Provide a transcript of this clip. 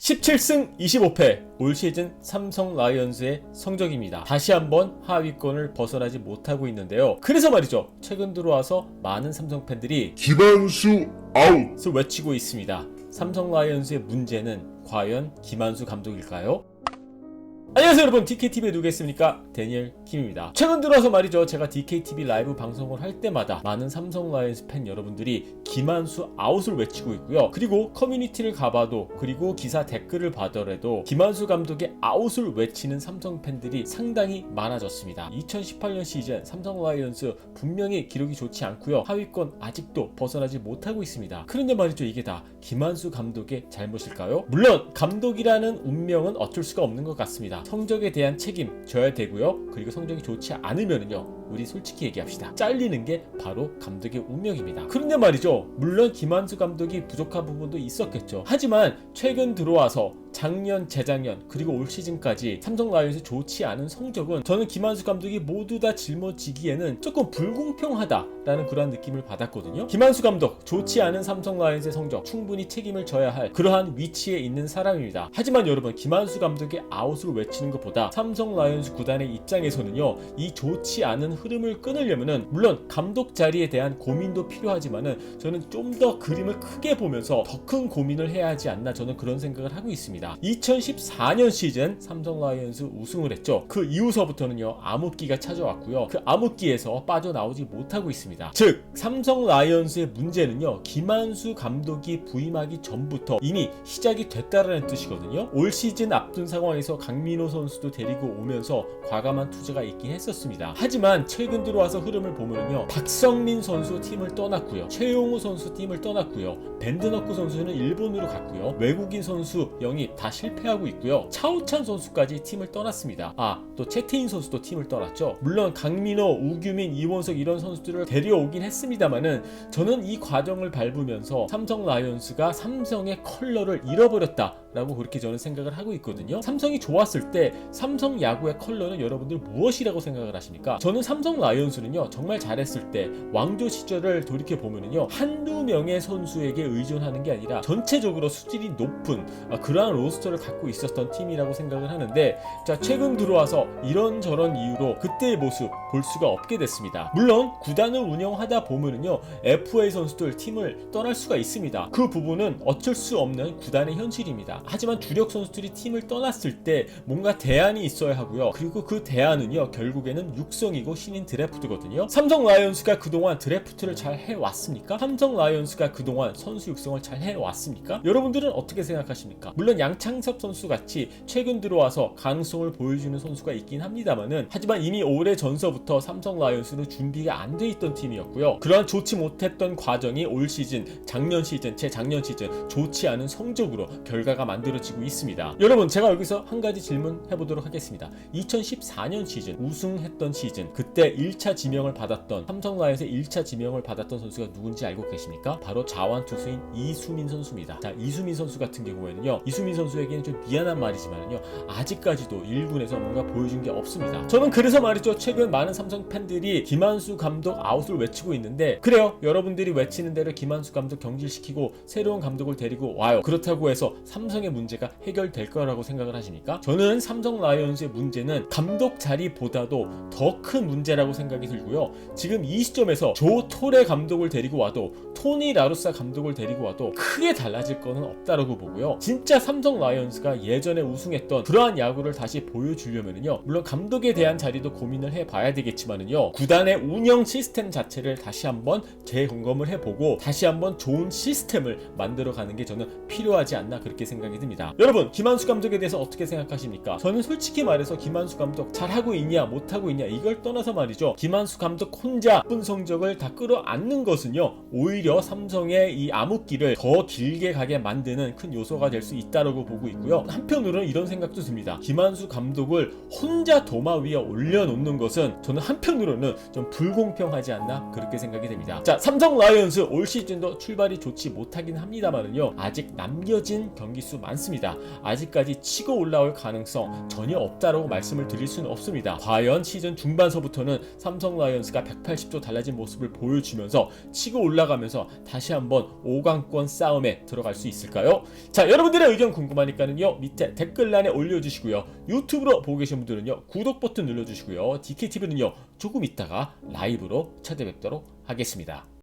17승 25패 올 시즌 삼성 라이온즈의 성적입니다. 다시 한번 하위권을 벗어나지 못하고 있는데요. 그래서 말이죠, 최근 들어와서 많은 삼성 팬들이 김한수 아웃! 을 외치고 있습니다. 삼성 라이온즈의 문제는 과연 김한수 감독일까요? 안녕하세요 여러분, DKTV에 누가 있습니까? 데니엘 킴입니다. 최근 들어서 말이죠, 제가 DKTV 라이브 방송을 할 때마다 많은 삼성 라이온즈 팬 여러분들이 김한수 아웃을 외치고 있고요. 그리고 커뮤니티를 가봐도, 그리고 기사 댓글을 봐더라도 김한수 감독의 아웃을 외치는 삼성 팬들이 상당히 많아졌습니다. 2018년 시즌 삼성 라이온즈 분명히 기록이 좋지 않고요. 하위권 아직도 벗어나지 못하고 있습니다. 그런데 말이죠, 이게 다 김한수 감독의 잘못일까요? 물론 감독이라는 운명은 어쩔 수가 없는 것 같습니다. 성적에 대한 책임 져야 되고요. 그리고 성적이 좋지 않으면은요, 우리 솔직히 얘기합시다, 잘리는 게 바로 감독의 운명입니다. 그런데 말이죠, 물론 김한수 감독이 부족한 부분도 있었겠죠. 하지만 최근 들어와서 작년, 재작년, 그리고 올 시즌까지 삼성 라이온즈 좋지 않은 성적은 저는 김한수 감독이 모두 다 짊어지기에는 조금 불공평하다라는 그런 느낌을 받았거든요. 김한수 감독, 좋지 않은 삼성 라이온즈의 성적 충분히 책임을 져야 할 그러한 위치에 있는 사람입니다. 하지만 여러분, 김한수 감독의 아웃을 외치는 것보다 삼성 라이온즈 구단의 입장에서는요, 이 좋지 않은 흐름을 끊으려면은 물론 감독 자리에 대한 고민도 필요하지만은 저는 좀 더 그림을 크게 보면서 더 큰 고민을 해야 하지 않나, 저는 그런 생각을 하고 있습니다. 2014년 시즌 삼성 라이온즈 우승을 했죠. 그 이후서부터는요, 암흑기가 찾아왔고요. 그 암흑기에서 빠져나오지 못하고 있습니다. 즉 삼성 라이온즈의 문제는요, 김한수 감독이 부임하기 전부터 이미 시작이 됐다라는 뜻이거든요. 올 시즌 앞둔 상황에서 강민호 선수도 데리고 오면서 과감한 투자가 있긴 했었습니다. 하지만 최근 들어와서 흐름을 보면요, 박성민 선수 팀을 떠났고요, 최용우 선수 팀을 떠났고요, 밴드너크 선수는 일본으로 갔고요, 외국인 선수 영입 다 실패하고 있고요, 차우찬 선수까지 팀을 떠났습니다. 또 채태인 선수도 팀을 떠났죠. 물론 강민호, 우규민, 이원석 이런 선수들을 데려오긴 했습니다만은 저는 이 과정을 밟으면서 삼성 라이온즈가 삼성의 컬러를 잃어버렸다라고 그렇게 저는 생각을 하고 있거든요. 삼성이 좋았을 때 삼성 야구의 컬러는 여러분들 무엇이라고 생각을 하십니까? 저는 삼성 라이온즈는요, 정말 잘했을 때 왕조 시절을 돌이켜 보면은요, 한두 명의 선수에게 의존하는 게 아니라 전체적으로 수준이 높은 그러한 로스터를 갖고 있었던 팀이라고 생각을 하는데, 자, 최근 들어와서 이런저런 이유로 그때의 모습 볼 수가 없게 됐습니다. 물론 구단을 운영하다 보면은요, FA 선수들 팀을 떠날 수가 있습니다. 그 부분은 어쩔 수 없는 구단의 현실입니다. 하지만 주력 선수들이 팀을 떠났을 때 뭔가 대안이 있어야 하고요. 그리고 그 대안은요, 결국에는 육성이고 신인 드래프트거든요. 삼성 라이온즈가 그동안 드래프트를 잘 해왔습니까? 삼성 라이온즈가 그동안 선수 육성을 잘 해왔습니까? 여러분들은 어떻게 생각하십니까? 물론 양창섭 선수 같이 최근 들어와서 가능성을 보여주는 선수가 있긴 합니다만은, 하지만 이미 오래 전서부터 삼성 라이온즈는 준비가 안 돼 있던 팀이었고요. 그러한 좋지 못했던 과정이 올 시즌, 작년 시즌, 재작년 시즌 좋지 않은 성적으로 결과가 만들어지고 있습니다. 여러분, 제가 여기서 한 가지 질문 해보도록 하겠습니다. 2014년 시즌 우승했던 시즌, 그때 1차 지명을 받았던, 삼성 라이온즈의 1차 지명을 받았던 선수가 누군지 알고 계십니까? 바로 자완 투수인 이수민 선수입니다. 자, 이수민 선수 같은 경우에는요, 이수민 선수에게는 좀 미안한 말이지만요, 아직까지도 1군에서 뭔가 보여준 게 없습니다. 저는 그래서 말이죠, 최근 많은 삼성 팬들이 김한수 감독 아웃을 외치고 있는데, 그래요, 여러분들이 외치는 대로 김한수 감독 경질시키고 새로운 감독을 데리고 와요. 그렇다고 해서 삼성의 문제가 해결될 거라고 생각을 하십니까? 저는 삼성 라이온즈의 문제는 감독 자리보다도 더 큰 문제라고 생각이 들고요. 지금 이 시점에서 조 토레 감독을 데리고 와도, 토니 라루사 감독을 데리고 와도 크게 달라질 거는 없다라고 보고요. 진짜 삼성 라이온즈가 예전에 우승했던 그러한 야구를 다시 보여주려면요, 물론 감독에 대한 자리도 고민을 해봐야 되겠지만은요, 구단의 운영 시스템 자체를 다시 한번 재점검을 해보고 다시 한번 좋은 시스템을 만들어가는 게 저는 필요하지 않나, 그렇게 생각이 듭니다. 여러분, 김한수 감독에 대해서 어떻게 생각하십니까? 저는 솔직히 말해서 김한수 감독 잘하고 있냐 못하고 있냐 이걸 떠나서 말이죠, 김한수 감독 혼자 나쁜 성적을 다 끌어안는 것은요, 오히려 삼성의 이 암흑기를 더 길게 가게 만드는 큰 요소가 될 수 있다고 보고 있고요. 한편으로는 이런 생각도 듭니다. 김한수 감독을 혼자 도마 위에 올려놓는 것은 저는 한편으로는 좀 불공평하지 않나, 그렇게 생각이 됩니다. 자, 삼성 라이온즈 올 시즌도 출발이 좋지 못하긴 합니다만은요, 아직 남겨진 경기수 많습니다. 아직까지 치고 올라올 가능성 전혀 없다라고 말씀을 드릴 수는 없습니다. 과연 시즌 중반서부터는 삼성 라이온즈가 180도 달라진 모습을 보여주면서 치고 올라가면서 하면서 다시 한번 5강권 싸움에 들어갈 수 있을까요? 자, 여러분들의 의견 궁금하니까는요 밑에 댓글란에 올려주시고요, 유튜브로 보고 계신 분들은요 구독 버튼 눌러주시고요, DKTV는요 조금 있다가 라이브로 찾아뵙도록 하겠습니다.